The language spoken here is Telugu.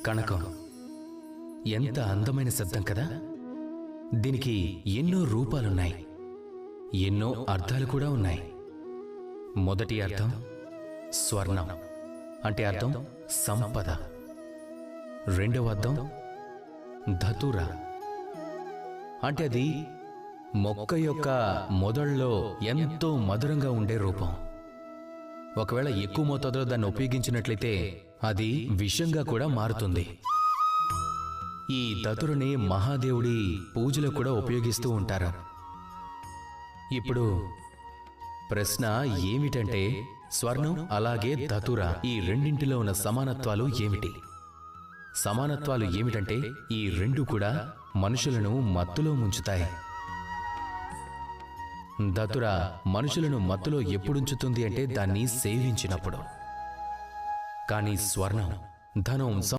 కణకం. ఎంత అందమైన శబ్దం కదా. దీనికి ఎన్నో రూపాలున్నాయి, ఎన్నో అర్థాలు కూడా ఉన్నాయి. మొదటి అర్థం స్వర్ణం అంటే అర్థం సంపద. రెండవ అర్థం ధతుర అంటే అది మొక్క యొక్క మొదల్లో ఎంతో మధురంగా ఉండే రూపం. ఒకవేళ ఎక్కువ మోతాదులో దాన్ని ఉపయోగించినట్లయితే అది విషంగా కూడా మారుతుంది. ఈ ధతురని మహాదేవుడి పూజలో కూడా ఉపయోగిస్తూ ఉంటారు. ఇప్పుడు ప్రశ్న ఏమిటంటే, స్వర్ణం అలాగే ధతుర ఈ రెండింటిలో ఉన్న సమానత్వాలు ఏమిటి? సమానత్వాలు ఏమిటంటే ఈ రెండు కూడా మనుషులను మత్తులో ముంచుతాయి. ధతుర మనుషులను మత్తులో ఎప్పుడుంచుతుంది అంటే దాన్ని సేవించినప్పుడు. కానీ స్వర్ణం ధనం